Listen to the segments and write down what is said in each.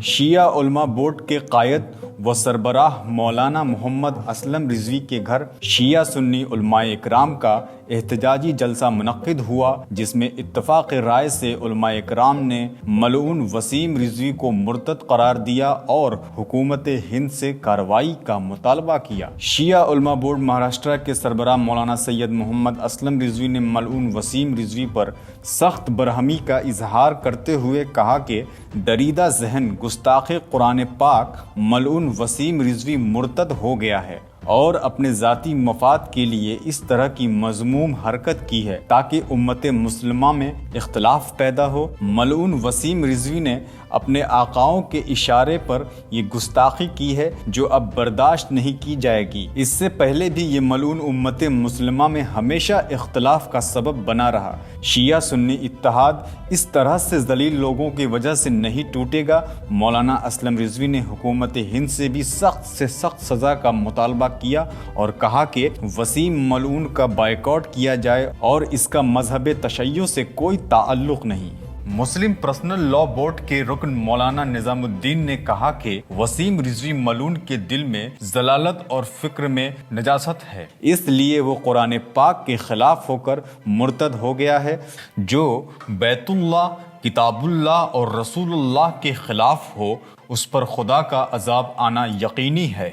شیعہ علماء بورڈ کے قائد و سربراہ مولانا محمد اسلم رضوی کے گھر شیعہ سنی علماء اکرام کا احتجاجی جلسہ منعقد ہوا، جس میں اتفاق رائے سے علماء اکرام نے ملعون وسیم رضوی کو مرتد قرار دیا اور حکومت ہند سے کارروائی کا مطالبہ کیا۔ شیعہ علماء بورڈ مہاراشٹرا کے سربراہ مولانا سید محمد اسلم رضوی نے ملعون وسیم رضوی پر سخت برہمی کا اظہار کرتے ہوئے کہا کہ دریدہ ذہن گستاخ قرآن پاک ملعون وسیم رضوی مرتد ہو گیا ہے اور اپنے ذاتی مفاد کے لیے اس طرح کی مذموم حرکت کی ہے تاکہ امت مسلمہ میں اختلاف پیدا ہو۔ ملعون وسیم رضوی نے اپنے آقاؤں کے اشارے پر یہ گستاخی کی ہے جو اب برداشت نہیں کی جائے گی۔ اس سے پہلے بھی یہ ملعون امت مسلمہ میں ہمیشہ اختلاف کا سبب بنا رہا۔ شیعہ سنی اتحاد اس طرح سے ذلیل لوگوں کی وجہ سے نہیں ٹوٹے گا۔ مولانا اسلم رضوی نے حکومت ہند سے بھی سخت سے سخت سزا کا مطالبہ کیا اور کہا کہ وسیم ملعون کا بائیکاٹ کیا جائے اور اس کا مذہب تشیع سے کوئی تعلق نہیں۔ مسلم پرسنل لاء بورڈ کے رکن مولانا نظام الدین نے کہا کہ وسیم رضوی ملعون کے دل میں ضلالت اور فکر میں نجاست ہے، اس لیے وہ قرآن پاک کے خلاف ہو کر مرتد ہو گیا ہے۔ جو بیت اللہ، کتاب اللہ اور رسول اللہ کے خلاف ہو اس پر خدا کا عذاب آنا یقینی ہے۔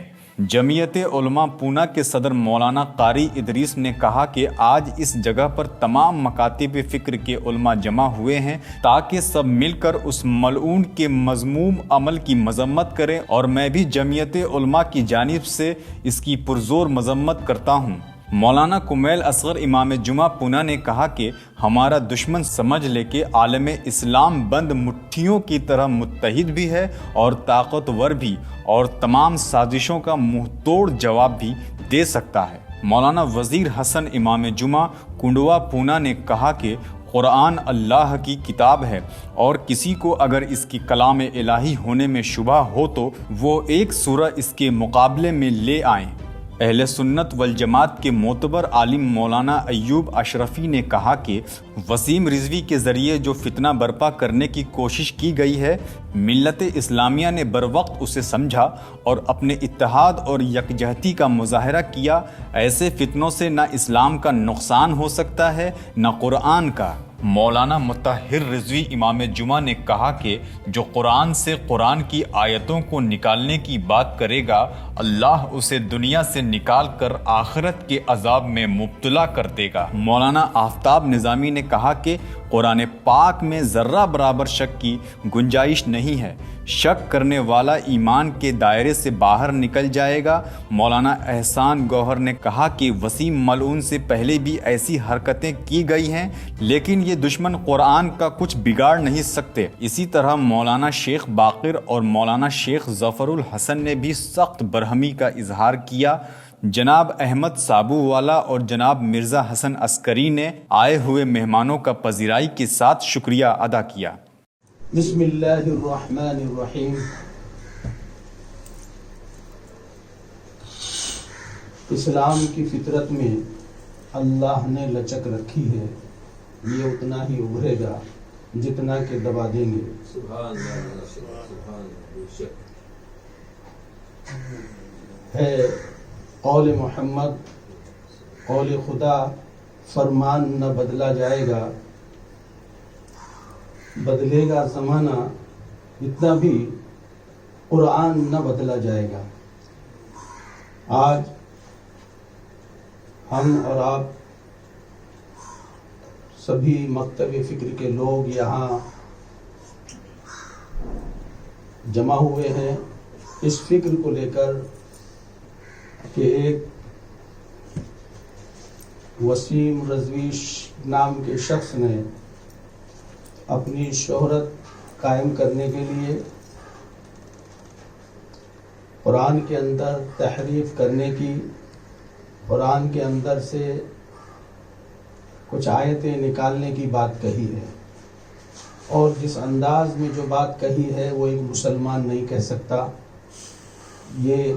جمعیت علماء پونا کے صدر مولانا قاری ادریس نے کہا کہ آج اس جگہ پر تمام مکاتب فکر کے علماء جمع ہوئے ہیں تاکہ سب مل کر اس ملعون کے مذموم عمل کی مذمت کریں، اور میں بھی جمعیت علماء کی جانب سے اس کی پرزور مذمت کرتا ہوں۔ مولانا کمیل اصغر امام جمعہ پونا نے کہا کہ ہمارا دشمن سمجھ لے کہ عالم اسلام بند مٹھیوں کی طرح متحد بھی ہے اور طاقتور بھی، اور تمام سازشوں کا منہ توڑ جواب بھی دے سکتا ہے۔ مولانا وزیر حسن امام جمعہ کنڈوا پونا نے کہا کہ قرآن اللہ کی کتاب ہے اور کسی کو اگر اس کی کلام الہی ہونے میں شبہ ہو تو وہ ایک سورہ اس کے مقابلے میں لے آئیں۔ اہل سنت والجماعت کے معتبر عالم مولانا ایوب اشرفی نے کہا کہ وسیم رضوی کے ذریعے جو فتنہ برپا کرنے کی کوشش کی گئی ہے، ملت اسلامیہ نے بروقت اسے سمجھا اور اپنے اتحاد اور یکجہتی کا مظاہرہ کیا۔ ایسے فتنوں سے نہ اسلام کا نقصان ہو سکتا ہے نہ قرآن کا۔ مولانا مطہر رضوی امام جمعہ نے کہا کہ جو قرآن سے قرآن کی آیتوں کو نکالنے کی بات کرے گا، اللہ اسے دنیا سے نکال کر آخرت کے عذاب میں مبتلا کر دے گا۔ مولانا آفتاب نظامی نے کہا کہ قرآن پاک میں ذرہ برابر شک کی گنجائش نہیں ہے، شک کرنے والا ایمان کے دائرے سے باہر نکل جائے گا۔ مولانا احسان گوہر نے کہا کہ وسیم ملعون سے پہلے بھی ایسی حرکتیں کی گئی ہیں لیکن یہ دشمن قرآن کا کچھ بگاڑ نہیں سکتے۔ اسی طرح مولانا شیخ باقر اور مولانا شیخ ظفر الحسن نے بھی سخت برہمی کا اظہار کیا۔ جناب احمد سابو والا اور جناب مرزا حسن عسکری نے آئے ہوئے مہمانوں کا پذیرائی کے ساتھ شکریہ ادا کیا۔ بسم اللہ الرحمن الرحیم۔ اسلام کی فطرت میں اللہ نے لچک رکھی ہے، یہ اتنا ہی ابھرے گا جتنا کہ دبا دیں گے۔ سبحان اللہ، سبحان اللہ۔ ہے قول محمد، قول خدا، فرمان نہ بدلا جائے گا، بدلے گا زمانہ اتنا بھی قرآن نہ بدلا جائے گا۔ آج ہم اور آپ سبھی مکتب فکر کے لوگ یہاں جمع ہوئے ہیں اس فکر کو لے کر کہ ایک وسیم رضوی نام کے شخص نے اپنی شہرت قائم کرنے کے لیے قرآن کے اندر تحریف کرنے کی، قرآن کے اندر سے کچھ آیتیں نکالنے کی بات کہی ہے، اور جس انداز میں جو بات کہی ہے وہ ایک مسلمان نہیں کہہ سکتا، یہ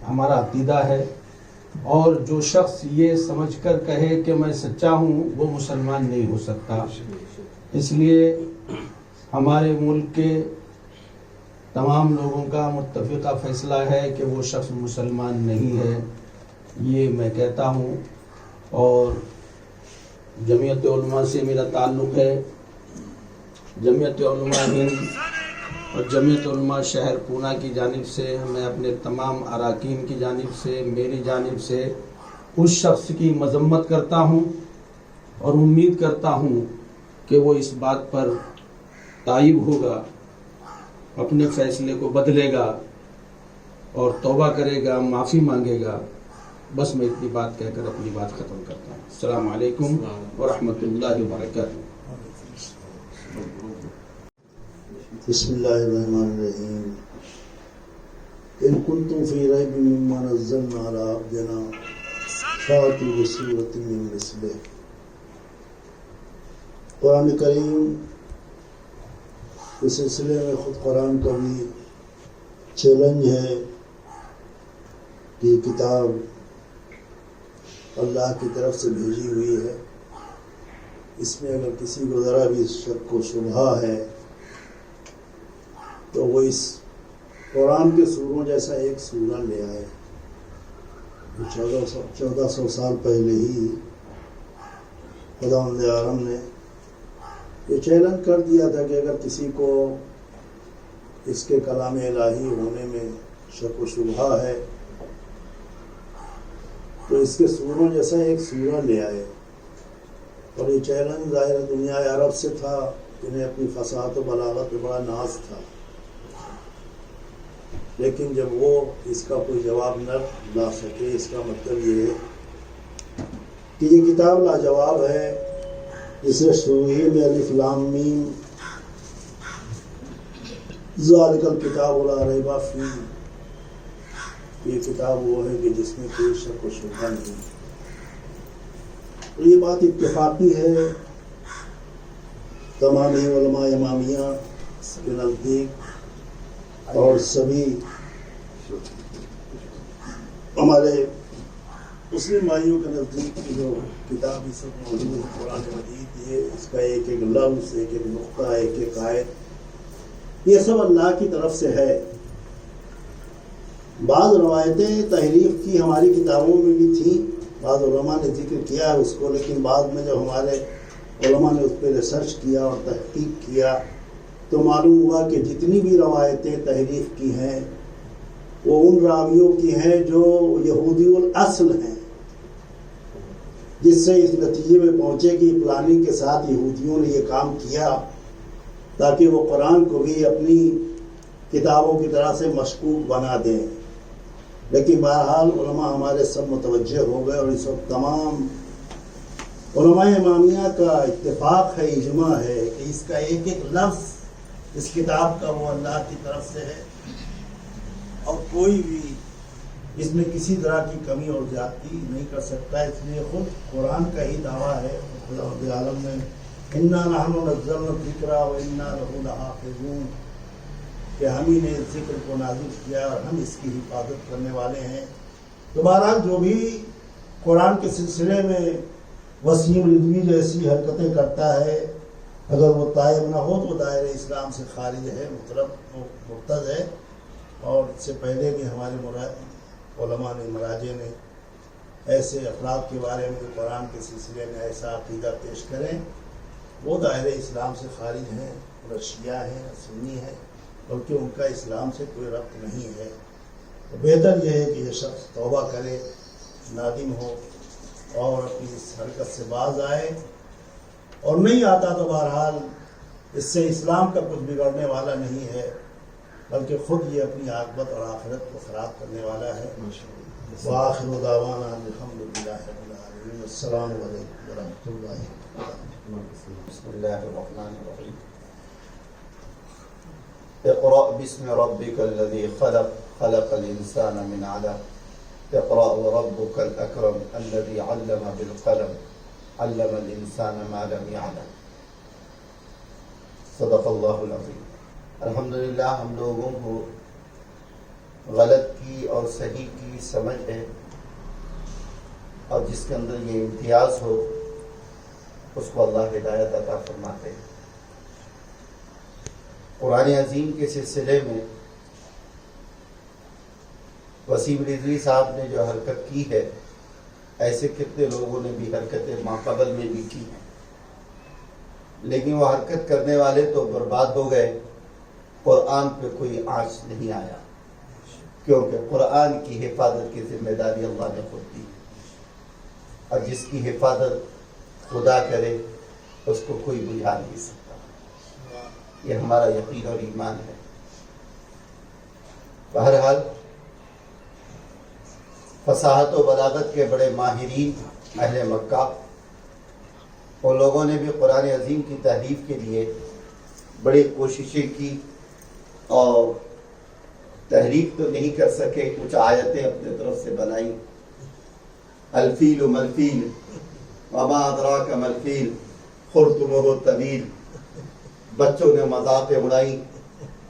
ہمارا عقیدہ ہے۔ اور جو شخص یہ سمجھ کر کہے کہ میں سچا ہوں وہ مسلمان نہیں ہو سکتا۔ اس لیے ہمارے ملک کے تمام لوگوں کا متفقہ فیصلہ ہے کہ وہ شخص مسلمان نہیں ہے، یہ میں کہتا ہوں، اور جمعیت علماء سے میرا تعلق ہے۔ جمعیت علماء ہند اور جمعیت علماء شہر پونا کی جانب سے میں اپنے تمام اراکین کی جانب سے، میری جانب سے اس شخص کی مذمت کرتا ہوں اور امید کرتا ہوں کہ وہ اس بات پر تائب ہوگا، اپنے فیصلے کو بدلے گا اور توبہ کرے گا، معافی مانگے گا۔ بس میں اتنی بات کہہ کر اپنی بات ختم کرتا ہوں۔ السلام علیکم ورحمۃ اللہ وبرکاتہ۔ بسم اللہ الرحمن الرحیم۔ ان کنتم فی ریب مما نزلنا علی عبدنا فاتوا بسورۃ من مثلہ۔ قرآن کریم اس سلسلے میں خود قرآن کا بھی چیلنج ہے کہ یہ کتاب اللہ کی طرف سے بھیجی ہوئی ہے، اس میں اگر کسی کو ذرا بھی شک و شبہ ہے تو وہ اس قرآن کے سوروں جیسا ایک سورہ لے آئے۔ 1400 سال پہلے ہی خداوند عالم نے یہ چیلنج کر دیا تھا کہ اگر کسی کو اس کے کلام الہی ہونے میں شک و شبہ ہے تو اس کے سوروں جیسا ایک سورہ لے آئے۔ اور یہ چیلنج ظاہر دنیا عرب سے تھا، انہیں اپنی فصاحت و بلاغت پہ بڑا ناز تھا، لیکن جب وہ اس کا کوئی جواب نہ لا سکے، اس کا مطلب یہ ہے کہ یہ کتاب لاجواب ہے، جسے شروعی میں الف لام میم ذالک الکتاب لا ریب فیہ، یہ کتاب وہ ہے کہ جس میں کوئی شک و شبہ نہیں۔ یہ بات اتفاقی ہے تمام علماء امامیہ کے نزدیک اور سبھی ہمارے مسلم بھائیوں کے نزدیک کی جو کتاب اس وقت موجود ہے قرآن مجید، یہ اس کا ایک ایک لفظ، ایک ایک نقطہ، ایک ایک آیت، یہ سب اللہ کی طرف سے ہے۔ بعض روایتیں تحریف کی ہماری کتابوں میں بھی تھیں، بعض علماء نے ذکر کیا ہے اس کو، لیکن بعد میں جب ہمارے علماء نے اس پہ ریسرچ کیا اور تحقیق کیا تو معلوم ہوا کہ جتنی بھی روایتیں تحریف کی ہیں وہ ان راویوں کی ہیں جو یہودی الاصل ہیں، جس سے اس نتیجے میں پہنچے کہ پلاننگ کے ساتھ یہودیوں نے یہ کام کیا تاکہ وہ قرآن کو بھی اپنی کتابوں کی طرح سے مشکوک بنا دیں۔ لیکن بہرحال علماء ہمارے سب متوجہ ہو گئے اور اس وقت تمام علماء امامیہ کا اتفاق ہے، اجماع ہے کہ اس کا ایک ایک لفظ اس کتاب کا وہ اللہ کی طرف سے ہے، اور کوئی بھی اس میں کسی طرح کی کمی اور زیادتی نہیں کر سکتا۔ اس لیے خود قرآن کا ہی دعویٰ ہے خدا رب العالمین نے اِنَّا نَحْنُ نَزَّلْنَا الذِّكْرَ وَإِنَّا لَهُ لَحَافِظُونَ، کہ ہم ہی نے ذکر کو نازل کیا اور ہم اس کی حفاظت کرنے والے ہیں۔ تو بہرحال جو بھی قرآن کے سلسلے میں وسیم رضوی جیسی حرکتیں کرتا ہے، اگر وہ طائب نہ ہو تو دائرہ اسلام سے خارج ہے، مرتد ہے۔ اور اس سے پہلے بھی ہمارے علماء نے، مراجع نے ایسے افراد کے بارے میں قرآن کے سلسلے میں ایسا عقیدہ پیش کریں، وہ دائرہ اسلام سے خارج ہیں، اور شیعہ ہیں، سنی ہیں، بلکہ ان کا اسلام سے کوئی ربط نہیں ہے۔ تو بہتر یہ ہے کہ یہ شخص توبہ کرے، نادم ہو اور اپنی اس حرکت سے باز آئے، اور نہیں آتا تو بہرحال اس سے اسلام کا کچھ بگڑنے والا نہیں ہے، بلکہ خود یہ اپنی عاقبت اور آخرت کو خراب کرنے والا ہے۔ وآخر دعوانا الحمد للہ رب العالمین۔ السلام علیکم ورحمۃ اللہ وبرکاتہ۔ بسم اللہ الرحمن الرحیم۔ اقرأ باسم ربک الذی خلق، خلق الانسان من علق، اقرأ وربک الاکرم الذی علم بالقلم، علم الانسان ما لم يعلم۔ صدق اللہ العظیم۔ الحمدللہ ہم لوگوں کو غلط کی اور صحیح کی سمجھ ہے، اور جس کے اندر یہ امتیاز ہو اس کو اللہ ہدایت عطا فرماتے ہیں۔ قرآن عظیم کے سلسلے میں وسیم رضوی صاحب نے جو حرکت کی ہے، ایسے کتنے لوگوں نے بھی حرکتیں ماقبل میں بھی کی ہیں، لیکن وہ حرکت کرنے والے تو برباد ہو گئے، قرآن پہ کوئی آنچ نہیں آیا، کیونکہ قرآن کی حفاظت کی ذمہ داری اللہ نے خود دی، اور جس کی حفاظت خدا کرے اس کو کوئی بجھا نہیں سکتا، یہ ہمارا یقین اور ایمان ہے۔ بہرحال فصاحت و بلاغت کے بڑے ماہرین اہل مکہ، ان لوگوں نے بھی قرآن عظیم کی تحریف کے لیے بڑی کوششیں کی، اور تحریف تو نہیں کر سکے، کچھ آیتیں اپنے طرف سے بنائی۔ الفیل ملفیل وما ادراک ملفیل خرطمہ طویل، بچوں نے مذاقیں اڑائی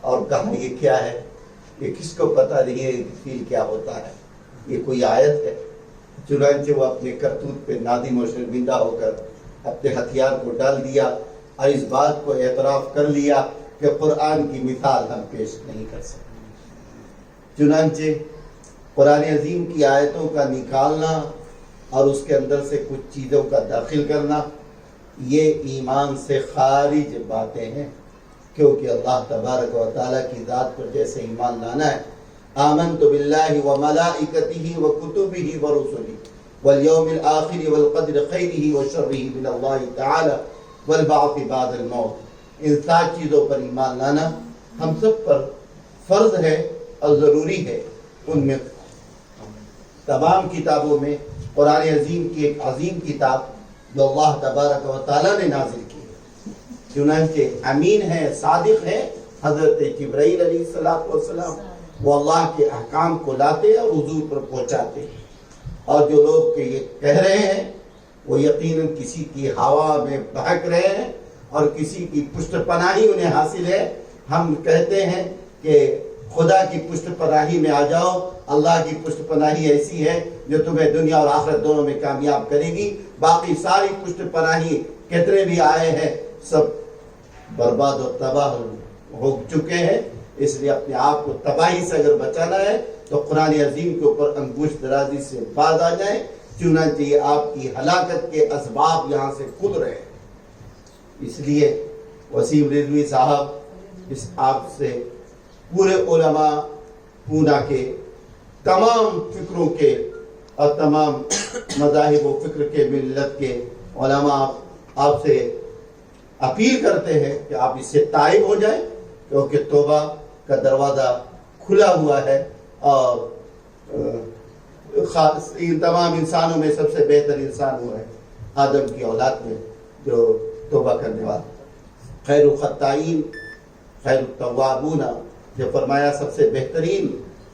اور کہا یہ کیا ہے، یہ کس کو پتہ نہیں ہے فیل کیا ہوتا ہے، یہ کوئی آیت ہے۔ چنانچہ وہ اپنے کرتوت پہ نادم و شرمندہ ہو کر اپنے ہتھیار کو ڈال دیا اور اس بات کو اعتراف کر لیا کہ قرآن کی مثال ہم پیش نہیں کر سکتے۔ چنانچہ قرآن عظیم کی آیتوں کا نکالنا اور اس کے اندر سے کچھ چیزوں کا داخل کرنا یہ ایمان سے خارج باتیں ہیں، کیونکہ اللہ تبارک و تعالیٰ کی ذات پر جیسے ایمان لانا ہے، آمنت باللہ وملائکتہ وکتبہ ورسلہ والیوم الآخر والقدر خیرہ وشرہ من اللہ تعالی والبعث بعد الموت، ان 7 چیزوں پر ایمان لانا ہم سب پر فرض ہے اور ضروری ہے۔ ان میں تمام کتابوں میں قرآن عظیم کی ایک عظیم کتاب جو اللہ تبارک و تعالیٰ نے نازل کی ہے، چنانچہ امین ہے، صادق ہے، حضرت جبرائیل علیہ السلام، وہ اللہ کے احکام کو لاتے اور حضور پر پہنچاتے، اور جو لوگ یہ کہہ رہے ہیں وہ یقیناً کسی کی ہوا میں بہک رہے ہیں اور کسی کی پشت پناہی انہیں حاصل ہے۔ ہم کہتے ہیں کہ خدا کی پشت پناہی میں آ جاؤ، اللہ کی پشت پناہی ایسی ہے جو تمہیں دنیا اور آخرت دونوں میں کامیاب کرے گی، باقی ساری پشت پناہی کتنے بھی آئے ہیں سب برباد اور تباہ ہو چکے ہیں۔ اس لیے اپنے آپ کو تباہی سے اگر بچانا ہے تو قرآن عظیم کے اوپر انگوش درازی سے باز آ جائیں، چنانچہ یہ آپ کی ہلاکت کے اسباب یہاں سے کھل رہے ہیں۔ اس لیے وسیم رضوی صاحب اس آپ سے پورے علماء پونا کے تمام فکروں کے اور تمام مذاہب و فکر کے ملت کے علماء آپ سے اپیل کرتے ہیں کہ آپ اس سے تائب ہو جائیں، کیونکہ توبہ کا دروازہ کھلا ہوا ہے، اور ان تمام انسانوں میں سب سے بہتر انسان وہ ہے آدم کی اولاد میں جو توبہ کرنے والا۔ خیر الخطائین خیر التوابون، جو فرمایا سب سے بہترین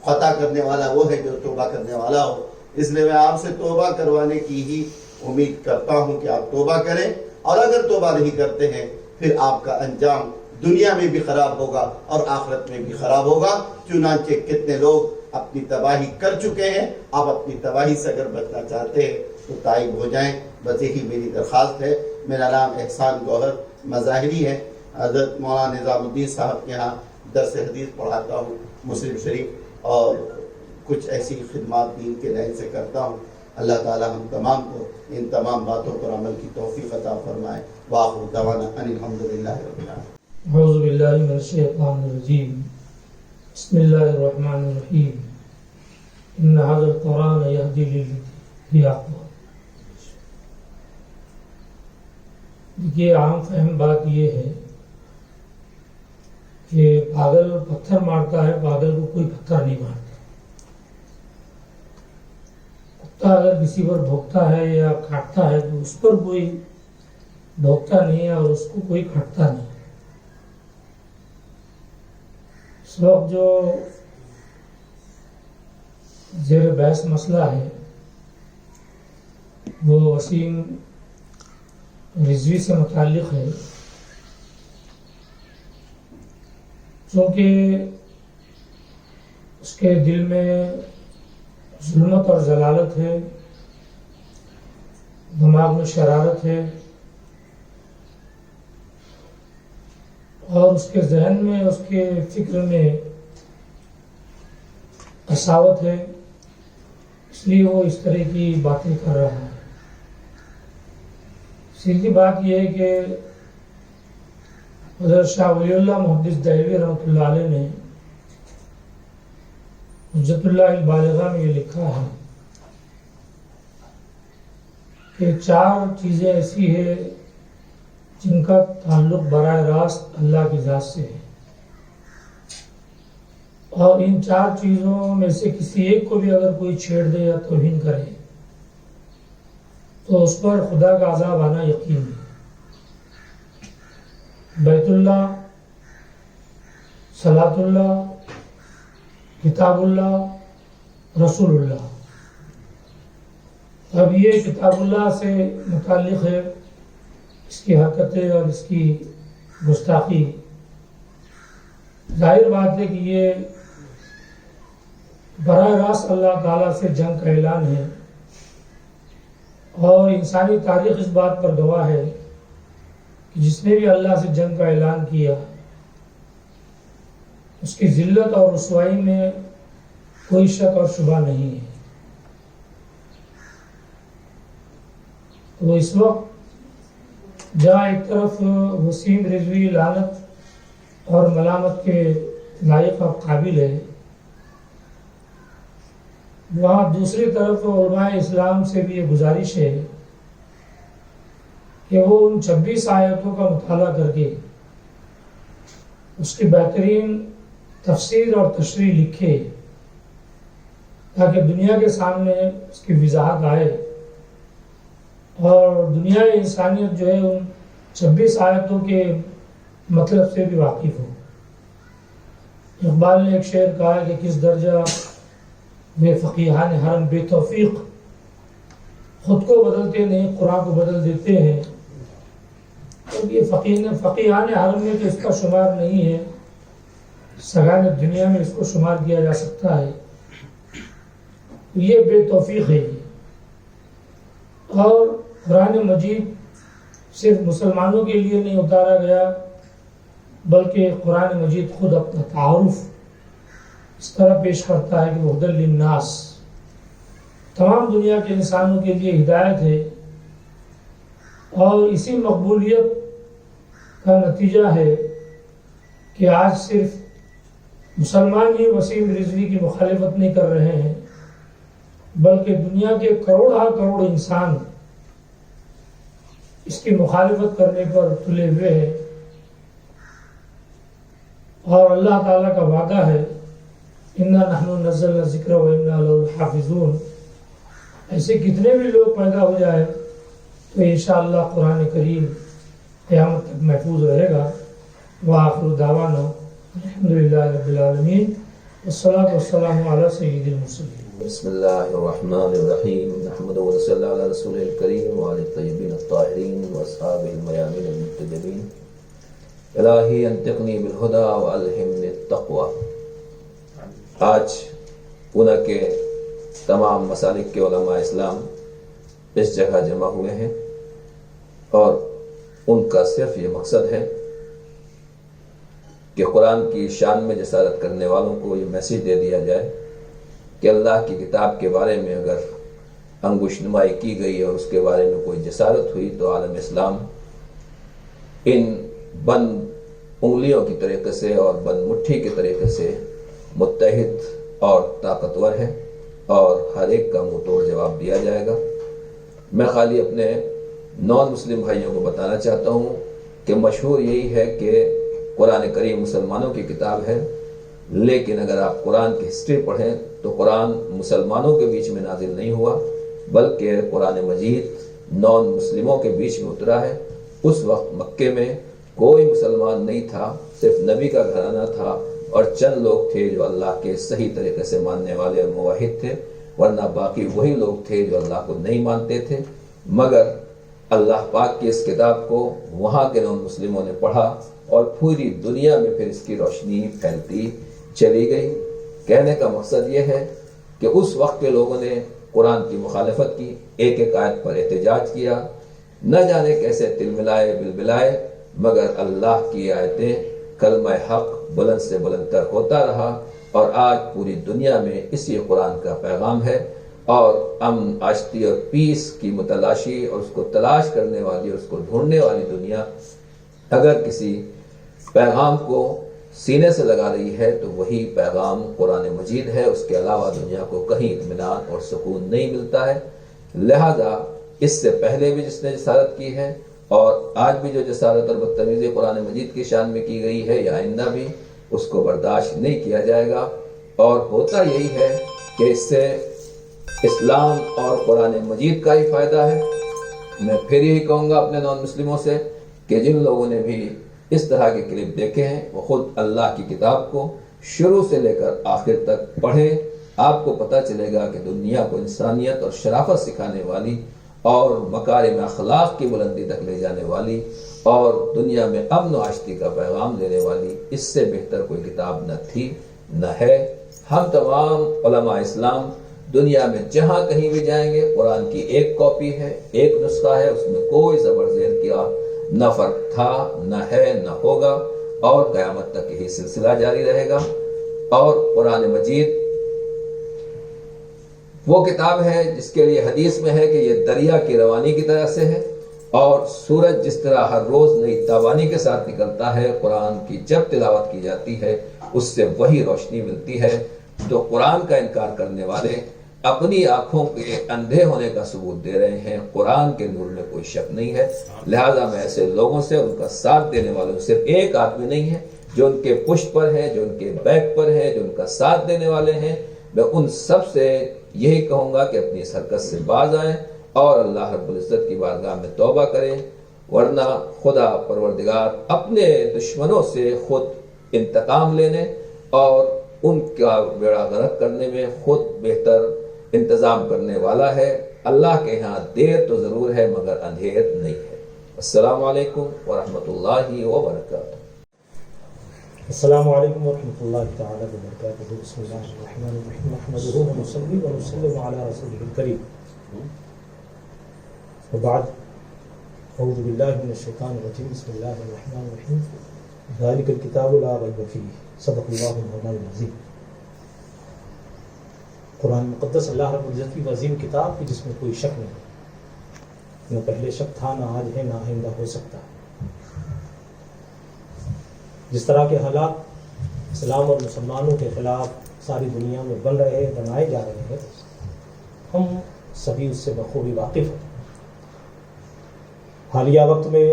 خطا کرنے والا وہ ہے جو توبہ کرنے والا ہو۔ اس لیے میں آپ سے توبہ کروانے کی ہی امید کرتا ہوں کہ آپ توبہ کریں، اور اگر توبہ نہیں کرتے ہیں پھر آپ کا انجام دنیا میں بھی خراب ہوگا اور آخرت میں بھی خراب ہوگا۔ چنانچہ کتنے لوگ اپنی تباہی کر چکے ہیں، آپ اپنی تباہی سے اگر بچنا چاہتے ہیں تو تائب ہو جائیں، بس یہی میری درخواست ہے۔ میرا نام احسان گوہر مظاہری ہے، حضرت مولانا نظام الدین صاحب کے ہاں درس حدیث پڑھاتا ہوں مسلم شریف، اور کچھ ایسی خدمات دین کے لائن سے کرتا ہوں۔ اللہ تعالی ہم تمام کو ان تمام باتوں پر عمل کی توفیق عطا فرمائے۔ وآخر دعوانا ان الحمدللہ رب العالمین۔ اعوذ باللہ من الشیطان الرجیم، بسم اللہ الرحمن الرحیم، ان ھذا القرآن یہدی للتی ہی اقوم۔ دیکھیے، عام فہم بات یہ ہے کہ پاگل پتھر مارتا ہے، پاگل کو کوئی پتھر نہیں مارتا۔ کتا اگر کسی پر بھونکتا ہے یا کاٹتا ہے تو اس پر کوئی بھونکتا نہیں ہے اور اس کو کوئی کاٹتا نہیں۔ اس وقت جو زیر بحث مسئلہ ہے وہ وسیم رضوی سے متعلق ہے، چونکہ اس کے دل میں ظلمت اور ضلالت ہے، دماغ میں شرارت ہے، اور اس کے ذہن میں، اس کے فکر میں قساوت ہے، اس لیے وہ اس طرح کی باتیں کر رہا ہے۔ سیدھی بات یہ ہے کہ حضرت شاہ ولی اللہ محدث دہلوی رحمۃ اللہ علیہ نے حجت اللہ البالغہ میں یہ لکھا ہے کہ 4 چیزیں ایسی ہیں جن کا تعلق براہ راست اللہ کی ذات سے ہے، اور ان 4 چیزوں میں سے کسی ایک کو بھی اگر کوئی چھیڑ دے یا توہین کرے تو اس پر خدا کا عذاب آنا یقین ہے۔ بیت اللہ، صلاۃ اللہ، کتاب اللہ، رسول اللہ۔ اب یہ کتاب اللہ سے متعلق ہے، اس کی حرکتیں اور اس کی گستاخی، ظاہر بات ہے کہ یہ براہ راست اللہ تعالیٰ سے جنگ کا اعلان ہے، اور انسانی تاریخ اس بات پر گواہ ہے کہ جس نے بھی اللہ سے جنگ کا اعلان کیا اس کی ذلت اور رسوائی میں کوئی شک اور شبہ نہیں ہے۔ تو اس وقت جہاں ایک طرف وسیم رضوی لعنت اور ملامت کے لائق اور قابل ہے، وہاں دوسری طرف علماء اسلام سے بھی یہ گزارش ہے کہ وہ ان 26 آیتوں کا مطالعہ کر کے اس کی بہترین تفسیر اور تشریح لکھے تاکہ دنیا کے سامنے اس کی وضاحت آئے اور دنیا انسانیت جو ہے ان 26 آیتوں کے مطلب سے بھی واقف ہو۔ اقبال نے ایک شعر کہا ہے کہ کس درجہ میں فقیہان حرم بے توفیق، خود کو بدلتے نہیں قرآن کو بدل دیتے ہیں۔ اب یہ فقیہان حرم میں تو اس کا شمار نہیں ہے، سگان دنیا میں اس کو شمار کیا جا سکتا ہے، یہ بے توفیق ہے۔ اور قرآن مجید صرف مسلمانوں کے لیے نہیں اتارا گیا، بلکہ قرآن مجید خود اپنا تعارف اس طرح پیش کرتا ہے کہ وہ ہدی للناس، تمام دنیا کے انسانوں کے لیے ہدایت ہے، اور اسی مقبولیت کا نتیجہ ہے کہ آج صرف مسلمان ہی وسیم رضوی کی مخالفت نہیں کر رہے ہیں، بلکہ دنیا کے کروڑ انسان اس کی مخالفت کرنے پر تلے ہوئے ہیں، اور اللہ تعالیٰ کا وعدہ ہے اِنَّا نَحْنُ نَزَّلْنَا الذِّكْرَ وَإِنَّا لَهُ لَحَافِظُونَ۔ ایسے کتنے بھی لوگ پیدا ہو جائے تو انشاءاللہ قرآن کریم قیامت تک محفوظ رہے گا۔ وآخر دعوانا الحمدللہ رب العالمین والصلاة والسلام علی سید المرسلین۔ بسم اللہ الرحمن الرحیم، نحمدہ و نصلی علی رسول الکریم وعلی الطیبین الطاہرین واصحاب المیامین المنتجبین۔ الہی انطقنی بالہدی والہمنی التقوی۔ آج پونہ کے تمام مسالک کے علماء اسلام اس جگہ جمع ہوئے ہیں، اور ان کا صرف یہ مقصد ہے کہ قرآن کی شان میں جسارت کرنے والوں کو یہ میسیج دے دیا جائے کہ اللہ کی کتاب کے بارے میں اگر انگوش نمائی کی گئی اور اس کے بارے میں کوئی جسارت ہوئی تو عالم اسلام ان بند انگلیوں کی طریقے سے اور بند مٹھی کے طریقے سے متحد اور طاقتور ہے، اور ہر ایک کا منہ توڑ جواب دیا جائے گا۔ میں خالی اپنے نان مسلم بھائیوں کو بتانا چاہتا ہوں کہ مشہور یہی ہے کہ قرآن کریم مسلمانوں کی کتاب ہے، لیکن اگر آپ قرآن کی ہسٹری پڑھیں تو قرآن مسلمانوں کے بیچ میں نازل نہیں ہوا، بلکہ قرآن مجید نان مسلموں کے بیچ میں اترا ہے۔ اس وقت مکے میں کوئی مسلمان نہیں تھا، صرف نبی کا گھرانہ تھا اور چند لوگ تھے جو اللہ کے صحیح طریقے سے ماننے والے اور موحد تھے، ورنہ باقی وہی لوگ تھے جو اللہ کو نہیں مانتے تھے۔ مگر اللہ پاک کی اس کتاب کو وہاں کے نان مسلموں نے پڑھا اور پوری دنیا میں پھر اس کی روشنی پھیلتی چلی گئی۔ کہنے کا مقصد یہ ہے کہ اس وقت کے لوگوں نے قرآن کی مخالفت کی، ایک ایک آیت پر احتجاج کیا، نہ جانے کیسے تل ملائے بلبلائے، مگر اللہ کی آیتیں کلمہ حق بلند سے بلند تر ہوتا رہا، اور آج پوری دنیا میں اسی قرآن کا پیغام ہے۔ اور امن، آشتی اور پیس کی متلاشی اور اس کو تلاش کرنے والی اور اس کو ڈھونڈنے والی دنیا اگر کسی پیغام کو سینے سے لگا رہی ہے تو وہی پیغام قرآن مجید ہے. اس کے علاوہ دنیا کو کہیں اطمینان اور سکون نہیں ملتا ہے. لہذا اس سے پہلے بھی جس نے جسارت کی ہے اور آج بھی جو جسارت اور بدتمیزی قرآن مجید کی شان میں کی گئی ہے یا آئندہ بھی، اس کو برداشت نہیں کیا جائے گا. اور ہوتا یہی ہے کہ اس سے اسلام اور قرآن مجید کا ہی فائدہ ہے. میں پھر یہی کہوں گا اپنے نان مسلموں سے کہ جن لوگوں نے بھی اس طرح کے کلپ دیکھے ہیں وہ خود اللہ کی کتاب کو شروع سے لے کر آخر تک پڑھیں. آپ کو پتہ چلے گا کہ دنیا کو انسانیت اور شرافت سکھانے والی اور مکارم اخلاق کی بلندی تک لے جانے والی اور دنیا میں امن و آشتی کا پیغام دینے والی اس سے بہتر کوئی کتاب نہ تھی نہ ہے. ہم تمام علماء اسلام دنیا میں جہاں کہیں بھی جائیں گے قرآن کی ایک کاپی ہے، ایک نسخہ ہے، اس میں کوئی زبر زیر کیا نہ فرق تھا، نہ ہے، نہ ہوگا اور قیامت تک یہی سلسلہ جاری رہے گا. اور قرآن مجید وہ کتاب ہے جس کے لیے حدیث میں ہے کہ یہ دریا کی روانی کی طرح سے ہے اور سورج جس طرح ہر روز نئی تابانی کے ساتھ نکلتا ہے، قرآن کی جب تلاوت کی جاتی ہے اس سے وہی روشنی ملتی ہے. تو قرآن کا انکار کرنے والے اپنی آنکھوں کے اندھے ہونے کا ثبوت دے رہے ہیں. قرآن کے نور میں کوئی شک نہیں ہے. لہذا میں ایسے لوگوں سے، ان کا ساتھ دینے والوں سے، صرف ایک آدمی نہیں ہے جو ان کے پشت پر ہے، جو ان کے بیک پر ہے، جو ان کا ساتھ دینے والے ہیں، میں ان سب سے یہی کہوں گا کہ اپنی اس حرکت سے باز آئیں اور اللہ رب العزت کی بارگاہ میں توبہ کریں، ورنہ خدا پروردگار اپنے دشمنوں سے خود انتقام لینے اور ان کا بیڑا غرق کرنے میں خود بہتر انتظام کرنے والا ہے. اللہ کے ہاں دیر تو ضرور ہے مگر اندھیر نہیں ہے. السلام علیکم ورحمۃ اللہ وبرکاتہ. السلام علیکم ورحمۃ اللہ تعالی وبرکاتہ. بسم اللہ الرحمن الرحیم. نحمده ونصلی ونسلم علی رسوله الکریم. وبعد اعوذ باللہ من الشیطان الرجیم. بسم اللہ الرحمن الرحیم. ذالک الکتاب لا ریب فیہ. صدق اللہ مولانا العظیم. قرآن مقدس اللہ رب العزت کی عظیم کتاب کی جس میں کوئی شک نہیں، نہ پہلے شک تھا، نہ آج ہے، نہ آئندہ ہو سکتا. جس طرح کے حالات اسلام اور مسلمانوں کے خلاف ساری دنیا میں بن رہے ہیں، بنائے جا رہے ہیں، ہم سبھی اس سے بخوبی واقف ہیں. حالیہ وقت میں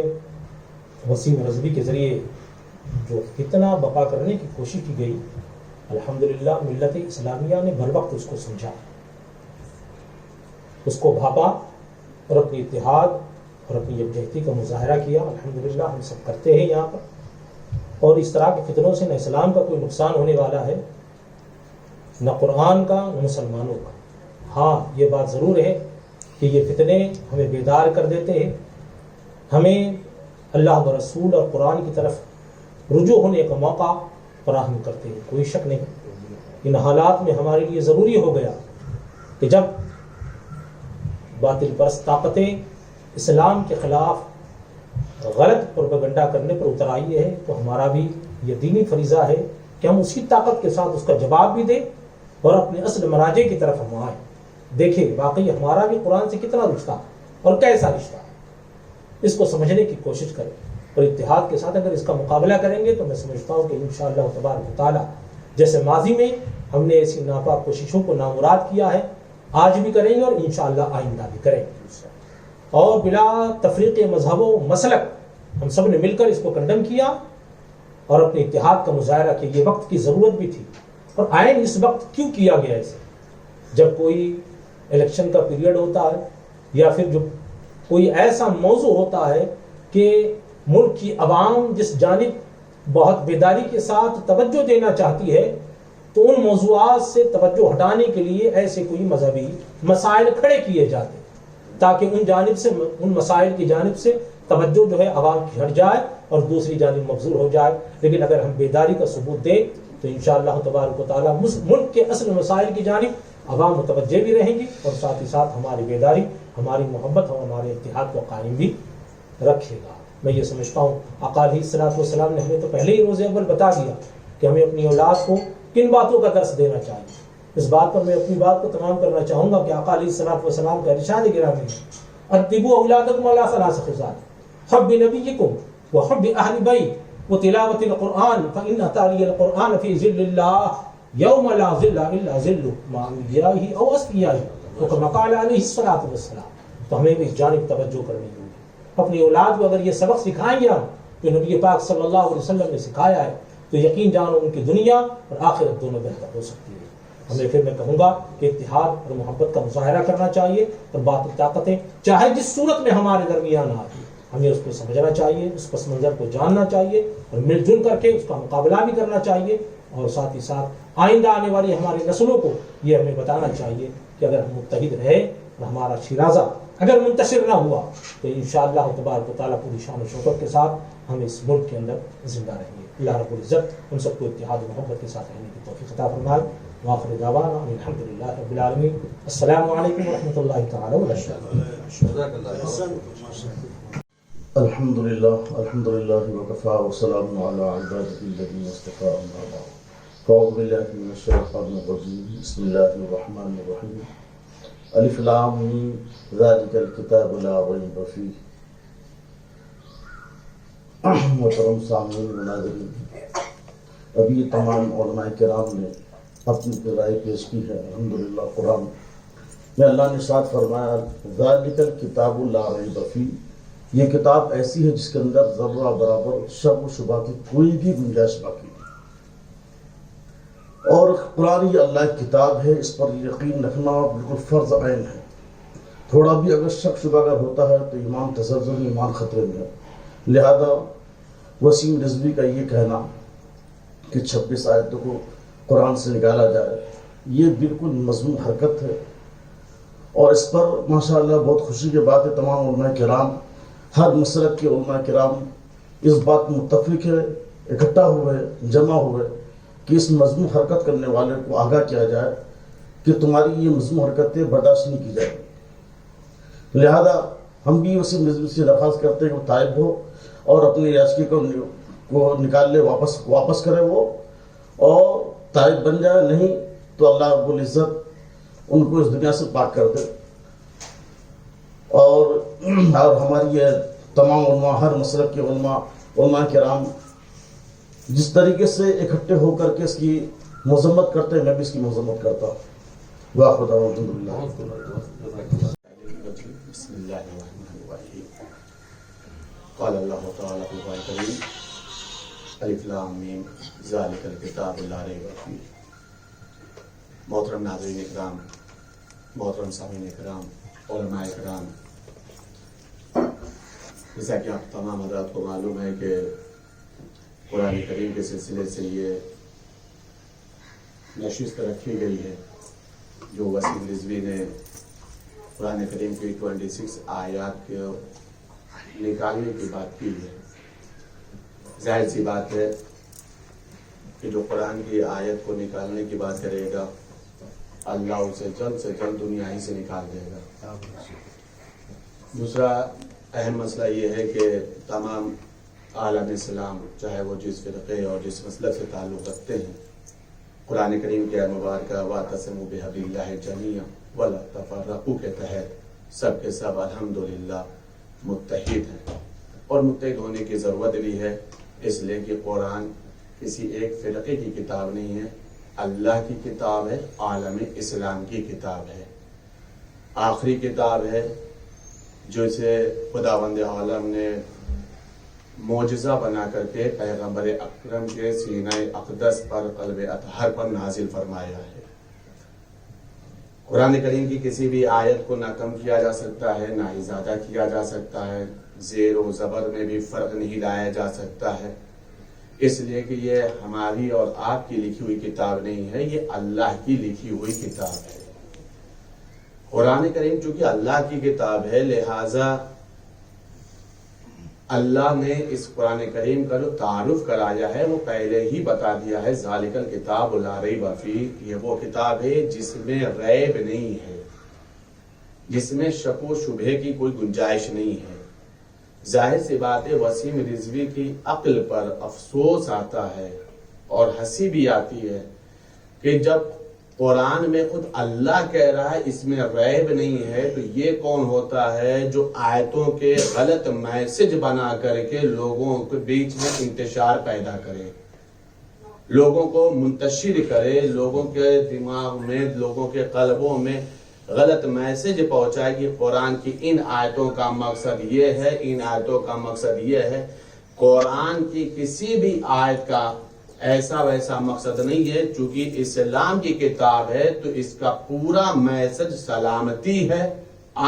وسیم رضوی کے ذریعے جو فتنہ بقا کرنے کی کوشش کی گئی، الحمدللہ ملت اسلامیہ نے بر وقت اس کو سمجھا، اس کو بھاپا اور اپنی اتحاد اور اپنی یکجہتی کا مظاہرہ کیا. الحمدللہ ہم سب کرتے ہیں یہاں پر. اور اس طرح کے فتنوں سے نہ اسلام کا کوئی نقصان ہونے والا ہے، نہ قرآن کا، نہ مسلمانوں کا. ہاں یہ بات ضرور ہے کہ یہ فتنے ہمیں بیدار کر دیتے ہیں، ہمیں اللہ و رسول اور قرآن کی طرف رجوع ہونے کا موقع فراہم کرتے ہیں، کوئی شک نہیں. ان حالات میں ہمارے لیے ضروری ہو گیا کہ جب باطل پرست طاقتیں اسلام کے خلاف غلط پروپیگنڈا کرنے پر اتر آئی ہے تو ہمارا بھی یہ دینی فریضہ ہے کہ ہم اسی طاقت کے ساتھ اس کا جواب بھی دیں اور اپنے اصل مراجع کی طرف ہم آئیں. دیکھیں واقعی ہمارا بھی قرآن سے کتنا رشتہ اور کیسا رشتہ ہے، اس کو سمجھنے کی کوشش کریں اور اتحاد کے ساتھ اگر اس کا مقابلہ کریں گے تو میں سمجھتا ہوں کہ انشاءاللہ تبارک و تعالی جیسے ماضی میں ہم نے ایسی ناپاک کوششوں کو نامراد کیا ہے، آج بھی کریں گے اور انشاءاللہ آئندہ بھی کریں گے. اور بلا تفریق مذہب و مسلک ہم سب نے مل کر اس کو کنڈم کیا اور اپنے اتحاد کا مظاہرہ کیا. یہ وقت کی ضرورت بھی تھی اور عین اس وقت کیوں کیا گیا اسے؟ جب کوئی الیکشن کا پیریڈ ہوتا ہے یا پھر جو کوئی ایسا موضوع ہوتا ہے کہ ملک کی عوام جس جانب بہت بیداری کے ساتھ توجہ دینا چاہتی ہے تو ان موضوعات سے توجہ ہٹانے کے لیے ایسے کوئی مذہبی مسائل کھڑے کیے جاتے تاکہ ان مسائل کی جانب سے توجہ جو ہے عوام کی ہٹ جائے اور دوسری جانب مبذول ہو جائے. لیکن اگر ہم بیداری کا ثبوت دیں تو انشاءاللہ تبارک و تعالی ملک کے اصل مسائل کی جانب عوام متوجہ بھی رہیں گی اور ساتھ ہی ساتھ ہماری بیداری، ہماری محبت اور ہمارے اتحاد کو قائم بھی رکھے گا. میں یہ سمجھتا ہوں آقا علیہ الصلوۃ والسلام نے ہمیں تو پہلے ہی روز اول بتا دیا کہ ہمیں اپنی اولاد کو کن باتوں کا درس دینا چاہیے. اس بات پر میں اپنی بات کو تمام کرنا چاہوں گا کہ آقا علیہ الصلوۃ والسلام کا ارشاد گرامی ہے ادبوا اولادکم علی ثلاث خصال حب نبیکم وحب اہل بیت وتلاوت القرآن فإن تالی القرآن فی ظل اللہ یوم لا ظل الا ظلہ مع انبیائہ او اصفیائہ وکما قال علیہ الصلوۃ والسلام. تو ہمیں بھی اس جانب توجہ کرنی ہوگی. اپنی اولاد کو اگر یہ سبق سکھائیں گے ہم جو نبی پاک صلی اللہ علیہ وسلم نے سکھایا ہے تو یقین جانو ان کی دنیا اور آخرت دونوں بہتر ہو سکتی ہے. ہمیں پھر میں کہوں گا کہ اتحاد اور محبت کا مظاہرہ کرنا چاہیے اور باطل طاقتیں چاہے جس صورت میں ہمارے درمیان آتی ہمیں اس کو سمجھنا چاہیے, اس پس منظر کو جاننا چاہیے اور مل جل کر کے اس کا مقابلہ بھی کرنا چاہیے. اور ساتھ ہی ساتھ آئندہ آنے والی ہماری نسلوں کو یہ ہمیں بتانا چاہیے کہ اگر ہم متحد رہے اور ہمارا شیرازہ اگر منتشر نہ ہوا تو انشاءاللہ تبارک و تعالیٰ پوری شان و شوکت کے ساتھ ہم اس ملک کے اندر زندہ رہیں گے. اللہ رب العزت ہم سب کو اتحاد و محبت کے ساتھ رہنے کی توفیق عطا فرمائے. وآخر دعوانا الحمدللہ رب العالمین. السلام علیکم ورحمۃ اللہ تعالی وبرکاتہ. الحمدللہ وکفا وسلام علی عبادہ الذین اصطفیٰ اما بعد. اعوذ باللہ من الشیطان الرجیم. بسم اللہ الرحمن الرحیم. الف لام میم ذالک الکتاب لا ریب فیہ. محترم سامعین و ناظرین, ابھی تمام علماء کرام نے اپنی رائے پیش کی ہے. الحمدللہ قرآن میں اللہ نے ارشاد فرمایا ذالک الکتاب لا ریب فیہ, یہ کتاب ایسی ہے جس کے اندر ذرہ برابر شک و شبہ کی کوئی بھی گنجائش باقی نہیں. اور قرآن یہ اللہ کی کتاب ہے, اس پر یقین رکھنا بالکل فرض عین ہے. تھوڑا بھی اگر شک شبہ اگر ہوتا ہے تو ایمان تزلزل میں, ایمان خطرے میں ہے. لہذا وسیم رضوی کا یہ کہنا کہ 26 آیتوں کو قرآن سے نکالا جائے یہ بالکل مذموم حرکت ہے. اور اس پر ماشاءاللہ بہت خوشی کی بات ہے تمام علماء کرام, ہر مسلک کے علماء کرام اس بات میں متفق ہے, اکٹھا ہوئے, جمع ہوئے کہ اس مذموم حرکت کرنے والے کو آگاہ کیا جائے کہ تمہاری یہ مذموم حرکتیں برداشت نہیں کی جائیں. لہذا ہم بھی وسیم رضوی سے درخواست کرتے ہیں کہ وہ تائب ہو اور اپنی یاسکی کو نکال لے, واپس کرے وہ, اور تائب بن جائے. نہیں تو اللہ رب العزت ان کو اس دنیا سے پاک کر دے. اور ہماری یہ تمام علماء, ہر مسلک کے علماء کرام جس طریقے سے اکٹھے ہو کر کے اس کی مذمت کرتے ہیں میں بھی اس کی مذمت کرتا ہوں. واخر دعوانا الحمدللہ. بسم اللہ الرحمن الرحیم. قال اللہ تعالی فی القرآن الکریم الف لام میم ذالک الکتاب لا ریب فیہ. محترم ناظرین اکرام, محترم سامعین اکرام, علماء اکرام, جیسا کہ آپ تمام حضرات کو معلوم ہے کہ قرآن کریم کے سلسلے سے یہ نشست رکھی گئی ہے جو وسیم رضوی نے قرآن کریم کی 26 آیات کو نکالنے کی بات کی ہے. ظاہر سی بات ہے کہ جو قرآن کی آیت کو نکالنے کی بات کرے گا اللہ اسے جلد سے جلد دنیا ہی سے نکال دے گا. دوسرا اہم مسئلہ یہ ہے کہ تمام عالم اسلام چاہے وہ جس فرقے اور جس مسلک سے تعلق رکھتے ہیں قرآن کریم کے مبارکہ واعتصموا بحبل اللہ جمیعا ولا تفرقوا کے تحت سب کے سب الحمدللہ متحد ہیں. اور متحد ہونے کی ضرورت بھی ہے اس لیے کہ قرآن کسی ایک فرقے کی کتاب نہیں ہے, اللہ کی کتاب ہے, عالم اسلام کی کتاب ہے, آخری کتاب ہے جو اسے خداوند عالم نے معجزہ بنا کر کے پیغمبر اکرم کے سینہ اقدس پر قلب اطہر پر نازل فرمایا ہے. قرآن کریم کی کسی بھی آیت کو نہ کم کیا جا سکتا ہے نہ ہی زیادہ کیا جا سکتا ہے, زیر و زبر میں بھی فرق نہیں لایا جا سکتا ہے, اس لیے کہ یہ ہماری اور آپ کی لکھی ہوئی کتاب نہیں ہے, یہ اللہ کی لکھی ہوئی کتاب ہے. قرآن کریم چونکہ اللہ کی کتاب ہے لہٰذا اللہ نے اس قرآن کریم کا جو تعارف کرایا ہے وہ پہلے ہی بتا دیا ہے ذالک الکتاب لا ریب فیہ, یہ وہ کتاب ہے جس میں ریب نہیں ہے, جس میں شک و شبہ کی کوئی گنجائش نہیں ہے. ظاہر سی بات ہے وسیم رضوی کی عقل پر افسوس آتا ہے اور ہنسی بھی آتی ہے کہ جب قرآن میں خود اللہ کہہ رہا ہے اس میں ریب نہیں ہے، تو یہ کون ہوتا ہے جو آیتوں کے غلط میسج بنا کر کے لوگوں کے بیچ میں انتشار پیدا کرے، لوگوں کو منتشر کرے، لوگوں کے دماغ میں، لوگوں کے قلبوں میں غلط میسج پہنچائے کہ قرآن کی ان آیتوں کا مقصد یہ ہے، ان آیتوں کا مقصد یہ ہے۔ قرآن کی کسی بھی آیت کا ایسا ویسا مقصد نہیں ہے، چونکہ اسلام کی کتاب ہے تو اس کا پورا میسج سلامتی ہے،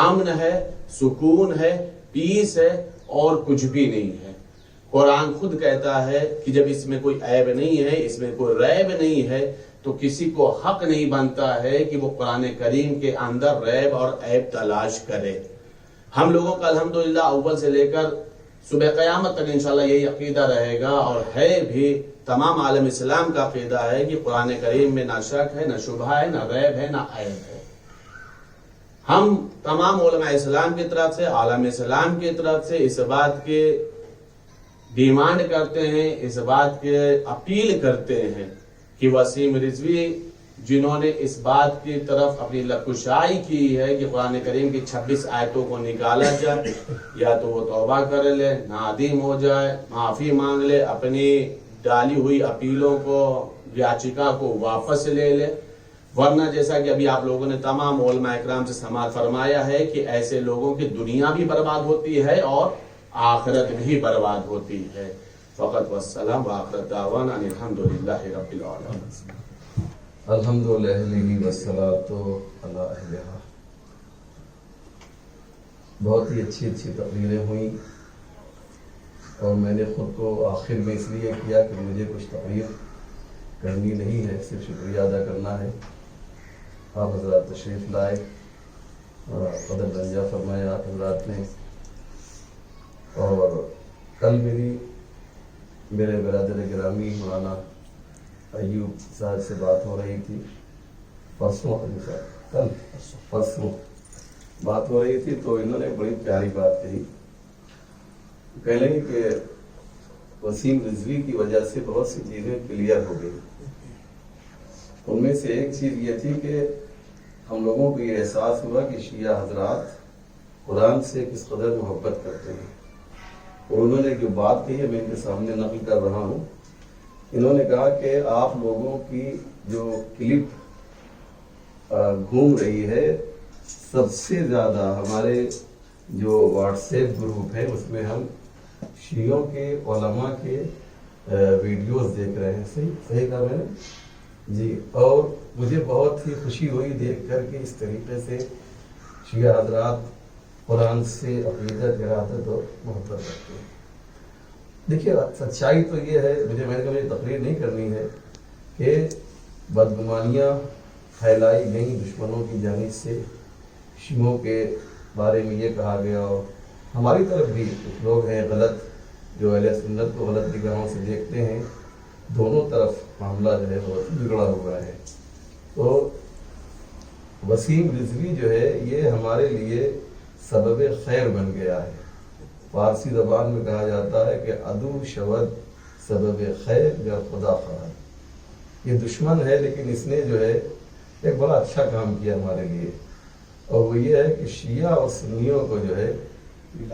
امن ہے، سکون ہے، پیس ہے، اور کچھ بھی نہیں ہے۔ قرآن خود کہتا ہے کہ جب اس میں کوئی عیب نہیں ہے، اس میں کوئی ریب نہیں ہے، تو کسی کو حق نہیں بنتا ہے کہ وہ قرآن کریم کے اندر ریب اور عیب تلاش کرے۔ ہم لوگوں کا الحمدللہ اول سے لے کر صبح قیامت تک انشاءاللہ یہی عقیدہ رہے گا، اور ہے بھی تمام عالم اسلام کا عقیدہ ہے کہ قرآن کریم میں نہ شک ہے، نہ شبہ ہے، نہ ریب ہے، نہ عیب ہے۔ ہم تمام علماء اسلام کی طرف سے، عالم اسلام کی طرف سے اس بات کے ڈیمانڈ کرتے ہیں، اس بات کے اپیل کرتے ہیں کہ وسیم رضوی جنہوں نے اس بات کی طرف اپنی لکشائی کی ہے کہ قرآن کریم کی 26 آیتوں کو نکالا جائے، یا تو وہ توبہ کر لے، نادم ہو جائے، معافی مانگ لے، اپنی ڈالی ہوئی اپیلوں کو، یاچکا کو واپس لے لے، ورنہ جیسا کہ ابھی آپ لوگوں نے تمام علماء اکرام سے سماعت فرمایا ہے کہ ایسے لوگوں کی دنیا بھی برباد ہوتی ہے اور آخرت بھی برباد ہوتی ہے۔ فقط والسلام وآخر دعوانا ان الحمدللہ رب العالمین۔ الحمدللہ والصلاۃ علی اہلہا۔ بہت ہی اچھی تقریریں ہوئیں، اور میں نے خود کو آخر میں اس لیے کیا کہ مجھے کچھ تقریر کرنی نہیں ہے، صرف شکریہ ادا کرنا ہے۔ آپ حضرات تشریف لائے، قدر رنجا فرمایا آپ حضرات نے، اور کل میرے برادر گرامی مولانا ایوب صاحب سے بات ہو رہی تھی، پرسوں بات ہو رہی تھی، تو انہوں نے بڑی پیاری بات کہی، کہہ لیں کہ وسیم رضوی کی وجہ سے بہت سی چیزیں کلیئر ہو گئی۔ ان میں سے ایک چیز یہ تھی کہ ہم لوگوں کو یہ احساس ہوا کہ شیعہ حضرات قرآن سے کس قدر محبت کرتے ہیں، اور انہوں نے جو بات کہی ہے میں ان کے سامنے نقل کر رہا ہوں۔ انہوں نے کہا کہ آپ لوگوں کی جو کلپ گھوم رہی ہے، سب سے زیادہ ہمارے جو واٹس ایپ گروپ ہے اس میں ہم شیعوں کے علماء کے ویڈیوز دیکھ رہے ہیں۔ صحیح کہا میں نے جی، اور مجھے بہت ہی خوشی ہوئی دیکھ کر کے اس طریقے سے شیعہ حضرات قرآن سے عقیدت، ارادت اور محبت رکھتے ہیں۔ دیکھیے سچائی تو یہ ہے، مجھے تقریر نہیں کرنی ہے کہ بدگمانیاں پھیلائی گئیں دشمنوں کی جانب سے، شیعوں کے بارے میں یہ کہا گیا، اور ہماری طرف بھی کچھ لوگ ہیں غلط جو اہل سنت کو غلط نگاہوں سے دیکھتے ہیں۔ دونوں طرف معاملہ جو ہے بہت بگڑا ہوا ہے۔ تو وسیم رضوی جو ہے یہ ہمارے لیے سبب خیر بن گیا ہے۔ فارسی زبان میں کہا جاتا ہے کہ عدو شود سبب خیر یا خدا خواہ، یہ دشمن ہے لیکن اس نے جو ہے ایک بڑا اچھا کام کیا ہمارے لیے، اور وہ یہ ہے کہ شیعہ اور سنیوں کو جو ہے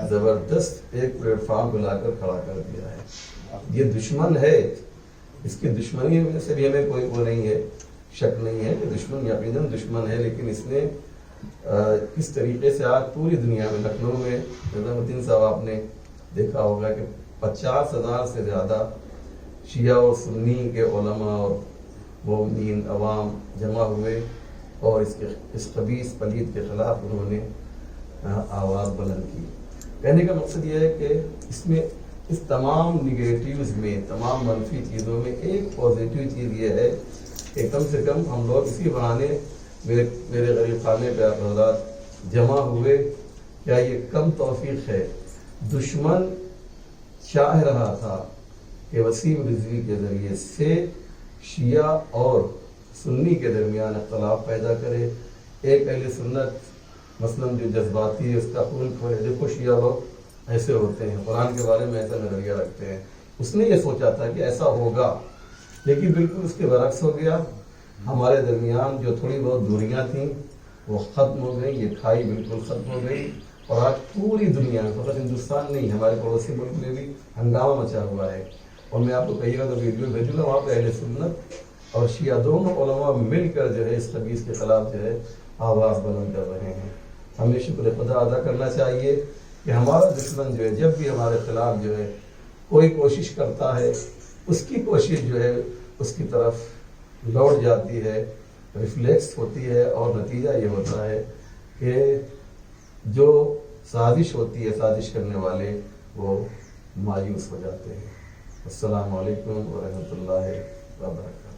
زبردست ایک پلیٹ فارم پہ لا کر کھڑا کر دیا ہے۔ یہ دشمن ہے، اس کی دشمنی میں سے بھی ہمیں کوئی وہ نہیں ہے، شک نہیں ہے کہ دشمن یقیناً دشمن ہے، لیکن اس نے کس طریقے سے آج پوری دنیا میں، لکھنؤ میں نظام الدین صاحب آپ نے دیکھا ہوگا کہ 50,000 سے زیادہ شیعہ اور سنی کے علماء اور مومنین عوام جمع ہوئے، اور اس خبیث پلید کے خلاف انہوں نے آواز بلند کی۔ کہنے کا مقصد یہ ہے کہ اس میں، اس تمام نگیٹیوز میں، تمام منفی چیزوں میں ایک پازیٹیو چیز یہ ہے کہ کم سے کم ہم لوگ اسی بہانے میرے غریب خانے پہ آپ حضرات جمع ہوئے۔ کیا یہ کم توفیق ہے؟ دشمن چاہ رہا تھا کہ وسیم رضوی کے ذریعے سے شیعہ اور سنی کے درمیان اختلاف پیدا کرے، ایک اہل سنت مثلاً جو جذباتی ہے اس کا خون کھولے۔ دیکھو شیعہ لوگ ایسے ہوتے ہیں، قرآن کے بارے میں ایسا نظریہ رکھتے ہیں۔ اس نے یہ سوچا تھا کہ ایسا ہوگا، لیکن بالکل اس کے برعکس ہو گیا۔ ہمارے درمیان جو تھوڑی بہت دوریاں تھیں وہ ختم ہو گئی، یہ کھائی بالکل ختم ہو گئی، اور آج پوری دنیا میں، فقط ہندوستان نہیں، ہمارے پڑوسی ملک میں بھی ہنگامہ مچا ہوا ہے۔ اور میں آپ کو کہیے گا تو ویڈیو بھیجوں گا، وہاں پہ اہل سنت اور شیعہ دونوں علماء مل کر جو ہے اس خبیث کے خلاف جو ہے آواز بلند کر رہے ہیں۔ ہمیں شکر خدا ادا کرنا چاہیے کہ ہمارا دشمن جو ہے جب بھی ہمارے خلاف جو ہے کوئی کوشش کرتا ہے، اس کی کوشش جو ہے اس کی طرف لوٹ جاتی ہے، ریفلیکس ہوتی ہے، اور نتیجہ یہ ہوتا ہے کہ جو سازش ہوتی ہے، سازش کرنے والے وہ مایوس ہو جاتے ہیں۔ السلام علیکم ورحمۃ اللہ وبرکاتہ۔